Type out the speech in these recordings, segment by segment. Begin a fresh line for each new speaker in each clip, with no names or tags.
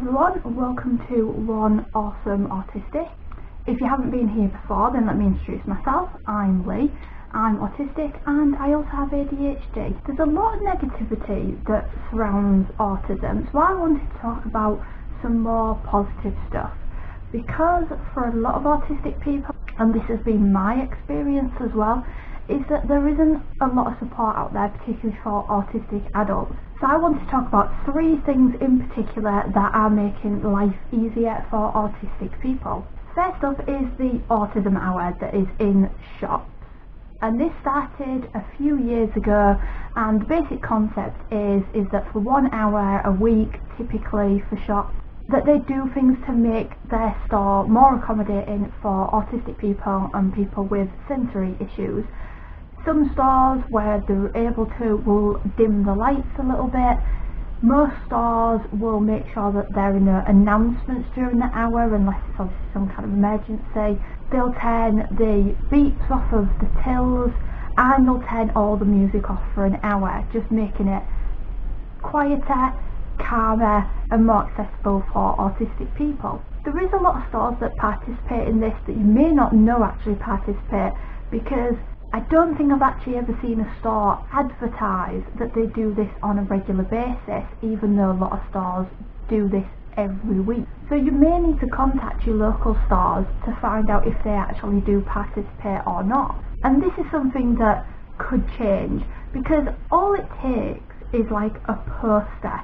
everyone, welcome to One Awesome Autistic. If you haven't been here before, then let me introduce myself. I'm Lee, I'm autistic and I also have ADHD. There's a lot of negativity that surrounds autism, so I wanted to talk about some more positive stuff. Because for a lot of autistic people, and this has been my experience as well, is that there isn't a lot of support out there, particularly for autistic adults. So I want to talk about 3 things in particular that are making life easier for autistic people. First up is the Autism Hour that is in shops. And this started a few years ago, and the basic concept is that for 1 hour a week, typically for shops, that they do things to make their store more accommodating for autistic people and people with sensory issues. Some stores where they're able to will dim the lights a little bit. Most stores will make sure that there are no announcements during the hour unless it's obviously some kind of emergency. They'll turn the beeps off of the tills and they'll turn all the music off for an hour, just making it quieter, calmer and more accessible for autistic people. There is a lot of stores that participate in this that you may not know actually participate, because I don't think I've actually ever seen a store advertise that they do this on a regular basis, even though a lot of stores do this every week. So you may need to contact your local stores to find out if they actually do participate or not. And this is something that could change, because all it takes is like a poster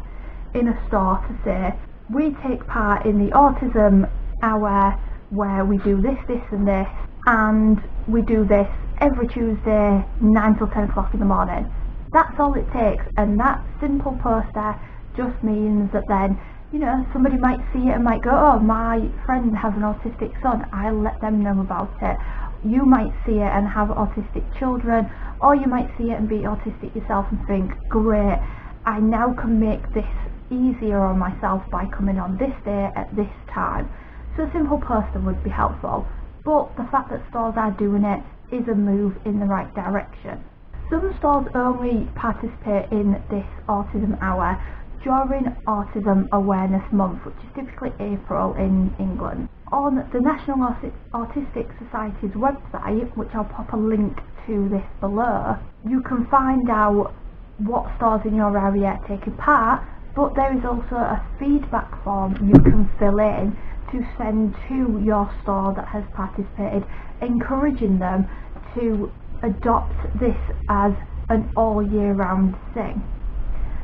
in a store to say, we take part in the Autism Hour where we do this, this and this, and we do this every Tuesday 9 till 10 o'clock in the morning. That's all it takes, and that simple poster just means that then, you know, somebody might see it and might go, oh, my friend has an autistic son, I'll let them know about it. You might see it and have autistic children, or you might see it and be autistic yourself and think, great, I now can make this easier on myself by coming on this day at this time. So a simple poster would be helpful, but the fact that stores are doing it is a move in the right direction. Some stores only participate in this Autism Hour during Autism Awareness Month, which is typically April in England. On the National Autistic Society's website, which I'll pop a link to this below, you can find out what stores in your area are taking part, but there is also a feedback form you can fill in to send to your store that has participated, encouraging them to adopt this as an all year round thing.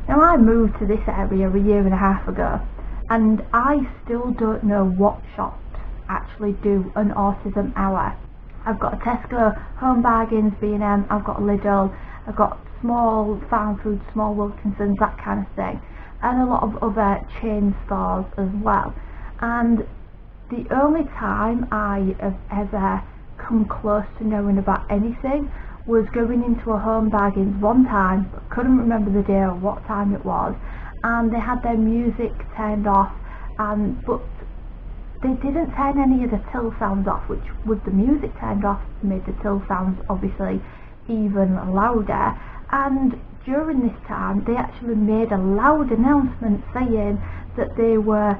Now, I moved to this area a year and a half ago, and I still don't know what shops actually do an Autism Hour. I've got a Tesco, Home Bargains, B&M, I've got a Lidl, I've got small farm foods, small Wilkinsons, that kind of thing, and a lot of other chain stores as well. And the only time I have ever come close to knowing about anything was going into a Home Bargains one time, but couldn't remember the day or what time it was, and they had their music turned off, but they didn't turn any of the till sounds off, which with the music turned off made the till sounds obviously even louder. And during this time they actually made a loud announcement saying that they were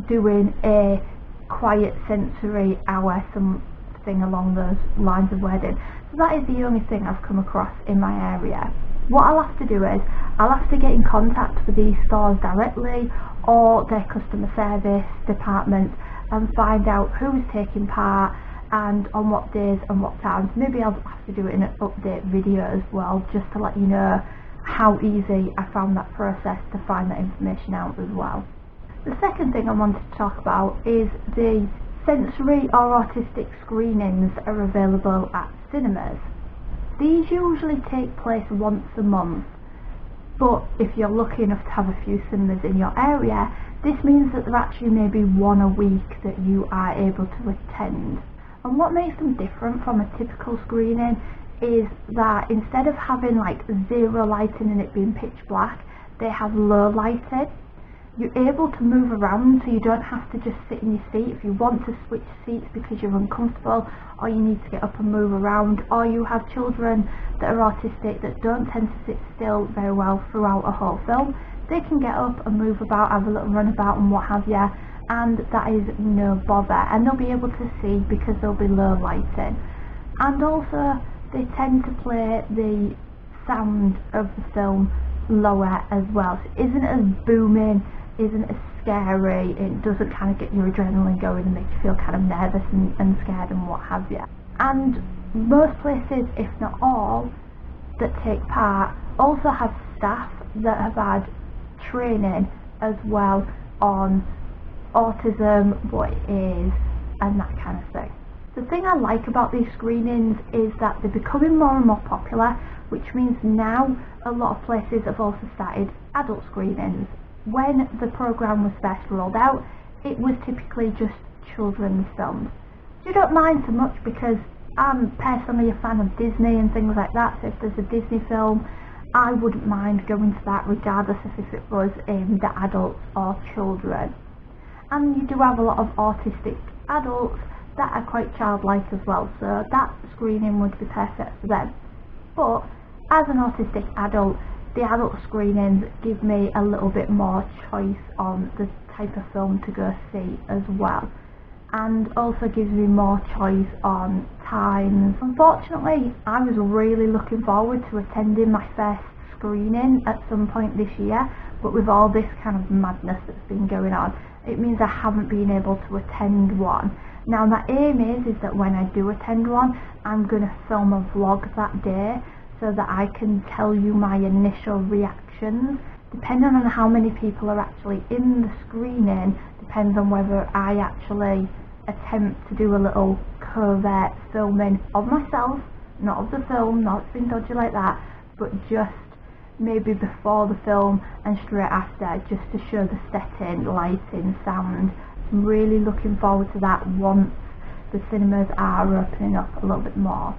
doing a quiet sensory hour, something along those lines of wording. So that is the only thing I've come across in my area. What I'll have to do is I'll have to get in contact with these stores directly or their customer service department and find out who's taking part and on what days and what times. Maybe I'll have to do it in an update video as well, just to let you know how easy I found that process to find that information out as well. The second thing I wanted to talk about is the sensory or autistic screenings that are available at cinemas. These usually take place once a month, but if you're lucky enough to have a few cinemas in your area, this means that there actually may be one a week that you are able to attend. And what makes them different from a typical screening is that instead of having like zero lighting and it being pitch black, they have low lighting. You're able to move around, so you don't have to just sit in your seat. If you want to switch seats because you're uncomfortable or you need to get up and move around, or you have children that are autistic that don't tend to sit still very well throughout a whole film, they can get up and move about, have a little run about and what have you, and that is no bother, and they'll be able to see because there'll be low lighting. And also they tend to play the sound of the film lower as well, so it isn't as booming, isn't as scary, it doesn't kind of get your adrenaline going and make you feel kind of nervous and scared and what have you. And most places, if not all, that take part also have staff that have had training as well on autism, what it is, and that kind of thing. The thing I like about these screenings is that they're becoming more and more popular, which means now a lot of places have also started adult screenings. When the programme was first rolled out, it was typically just children's films. So you don't mind so much because I'm personally a fan of Disney and things like that, so if there's a Disney film, I wouldn't mind going to that regardless of if it was aimed at adults or children. And you do have a lot of autistic adults that are quite childlike as well, so that screening would be perfect for them. But as an autistic adult, the adult screenings give me a little bit more choice on the type of film to go see as well, and also gives me more choice on times. Unfortunately, I was really looking forward to attending my first screening at some point this year, but with all this kind of madness that's been going on, it means I haven't been able to attend one. Now my aim is that when I do attend one, I'm going to film a vlog that day so that I can tell you my initial reactions. Depending on how many people are actually in the screening, depends on whether I actually attempt to do a little covert filming of myself, not of the film, not being dodgy like that, but just maybe before the film and straight after, just to show the setting, lighting, sound. I'm really looking forward to that once the cinemas are opening up a little bit more.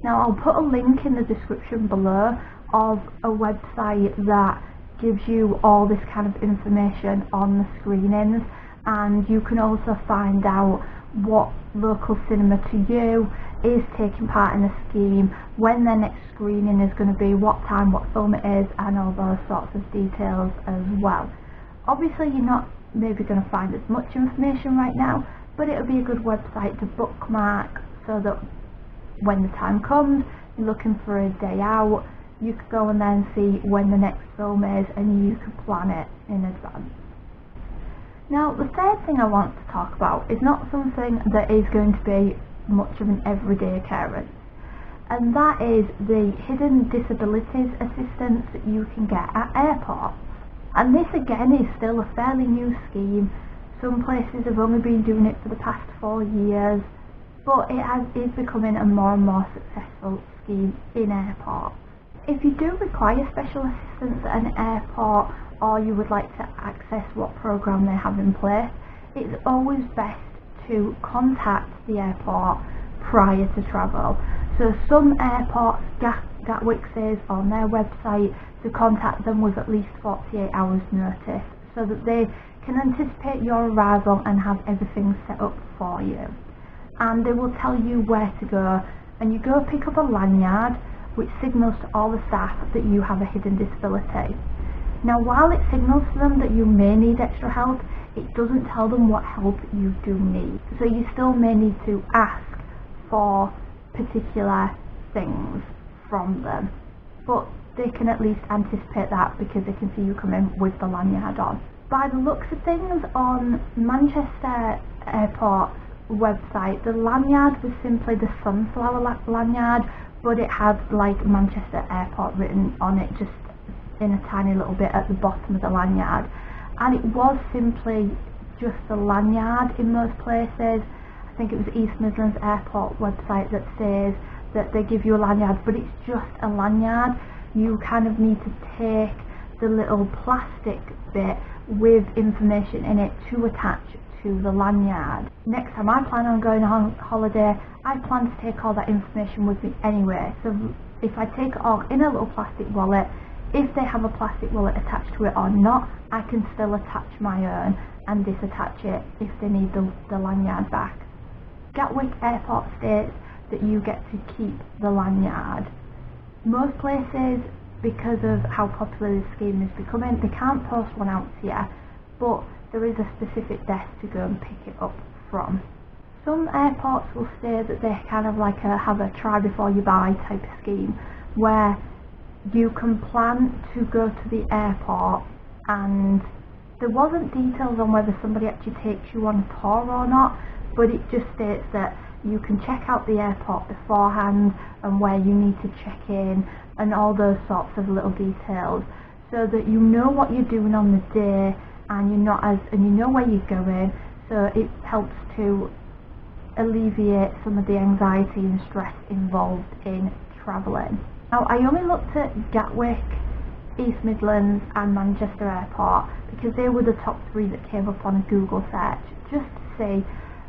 Now I'll put a link in the description below of a website that gives you all this kind of information on the screenings, and you can also find out what local cinema to you is taking part in the scheme, when their next screening is going to be, what time, what film it is, and all those sorts of details as well. Obviously you're not maybe going to find as much information right now, but it'll be a good website to bookmark so that when the time comes, you're looking for a day out, you could go and then see when the next film is and you could plan it in advance. Now the third thing I want to talk about is not something that is going to be much of an everyday occurrence, and that is the hidden disabilities assistance that you can get at airports. And this again is still a fairly new scheme. Some places have only been doing it for the past 4 years, but it is becoming a more and more successful scheme in airports. If you do require special assistance at an airport, or you would like to access what programme they have in place, it's always best to contact the airport prior to travel. So some airports, Gatwick says on their website to contact them with at least 48 hours notice so that they can anticipate your arrival and have everything set up for you. And they will tell you where to go, and you go pick up a lanyard which signals to all the staff that you have a hidden disability. Now while it signals to them that you may need extra help, it doesn't tell them what help you do need. So you still may need to ask for particular things from them, but they can at least anticipate that because they can see you come in with the lanyard on. By the looks of things on Manchester Airport's website, the lanyard was simply the sunflower lanyard, but it had like Manchester Airport written on it just in a tiny little bit at the bottom of the lanyard, and it was simply just a lanyard in most places. I think it was East Midlands Airport website that says that they give you a lanyard, but it's just a lanyard. You kind of need to take the little plastic bit with information in it to attach to the lanyard. Next time I plan on going on holiday, I plan to take all that information with me anyway, so if I take it all in a little plastic wallet, if they have a plastic wallet attached to it or not, I can still attach my own and disattach it if they need the lanyard back. Gatwick Airport states that you get to keep the lanyard. Most places, because of how popular this scheme is becoming, they can't post one out to you, but there is a specific desk to go and pick it up from. Some airports will say that they kind of like have a try before you buy type of scheme, where you can plan to go to the airport, and there wasn't details on whether somebody actually takes you on a tour or not, but it just states that you can check out the airport beforehand and where you need to check in and all those sorts of little details, so that you know what you're doing on the day and you know where you're going, so it helps to alleviate some of the anxiety and stress involved in travelling. Now, I only looked at Gatwick, East Midlands and Manchester Airport because they were the top 3 that came up on a Google search, just to see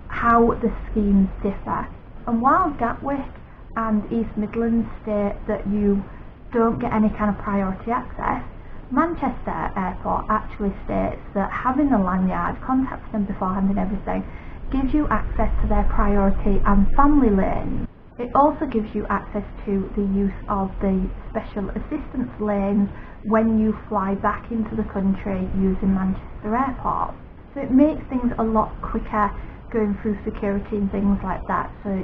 how the schemes differ. And while Gatwick and East Midlands state that you don't get any kind of priority access, Manchester Airport actually states that having the lanyard, contacting them beforehand and everything, gives you access to their priority and family lanes. It also gives you access to the use of the special assistance lanes when you fly back into the country using Manchester Airport. So it makes things a lot quicker going through security and things like that, so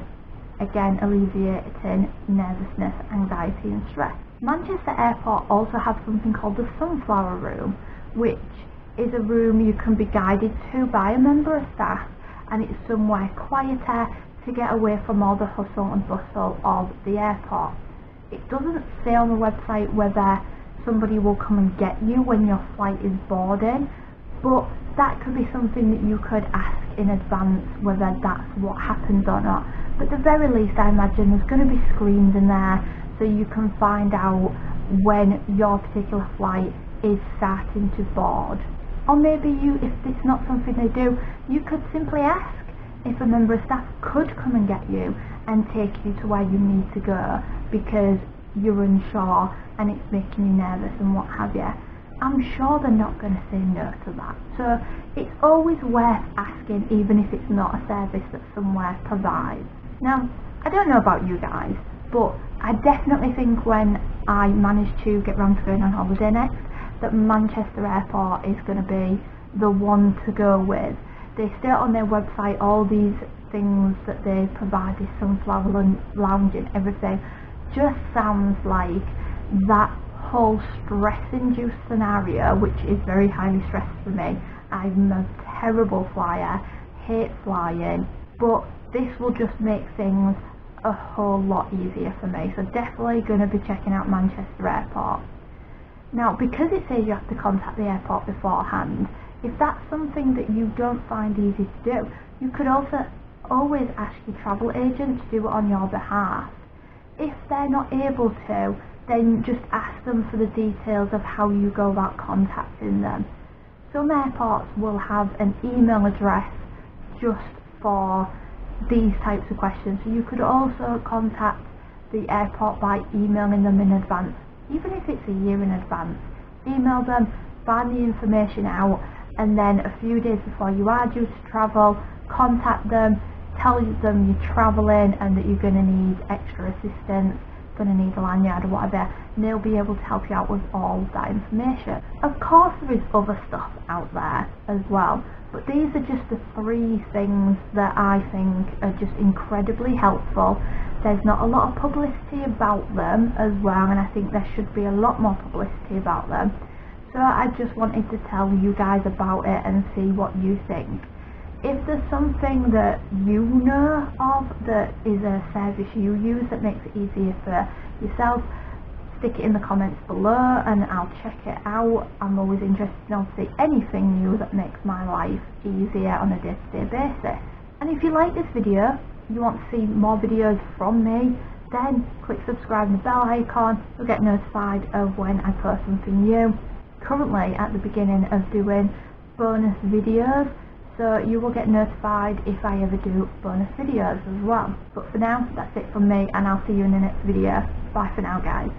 again alleviating nervousness, anxiety and stress. Manchester Airport also has something called the Sunflower Room, which is a room you can be guided to by a member of staff, and it's somewhere quieter to get away from all the hustle and bustle of the airport. It doesn't say on the website whether somebody will come and get you when your flight is boarding, but that could be something that you could ask in advance whether that's what happens or not. But at the very least, I imagine there's going to be screens in there so you can find out when your particular flight is starting to board. Or maybe if it's not something they do, you could simply ask if a member of staff could come and get you and take you to where you need to go because you're unsure and it's making you nervous and what have you. I'm sure they're not going to say no to that. So it's always worth asking, even if it's not a service that somewhere provides. Now, I don't know about you guys, but I definitely think when I manage to get round to going on holiday next, that Manchester Airport is going to be the one to go with. They state on their website all these things that they provide, this sunflower lounge and everything. Just sounds like that whole stress-induced scenario, which is very highly stressed for me. I'm a terrible flyer, hate flying, but this will just make things a whole lot easier for me. So definitely going to be checking out Manchester Airport. Now, because it says you have to contact the airport beforehand, if that's something that you don't find easy to do, you could also always ask your travel agent to do it on your behalf. If they're not able to, then just ask them for the details of how you go about contacting them. Some airports will have an email address just for these types of questions, so you could also contact the airport by emailing them in advance, even if it's a year in advance. Email them, find the information out, and then a few days before you are due to travel, contact them, tell them you're travelling and that you're going to need extra assistance, going to need a lanyard or whatever, and they'll be able to help you out with all that information. Of course there is other stuff out there as well, but these are just the 3 things that I think are just incredibly helpful. There's not a lot of publicity about them as well, and I think there should be a lot more publicity about them. So I just wanted to tell you guys about it and see what you think. If there's something that you know of that is a service you use that makes it easier for yourself, stick it in the comments below and I'll check it out. I'm always interested in obviously anything new that makes my life easier on a day-to-day basis. And if you like this video, you want to see more videos from me, then click subscribe and the bell icon. You'll get notified of when I post something new. Currently at the beginning of doing bonus videos, so you will get notified if I ever do bonus videos as well. But for now, that's it from me, and I'll see you in the next video. Bye for now, guys.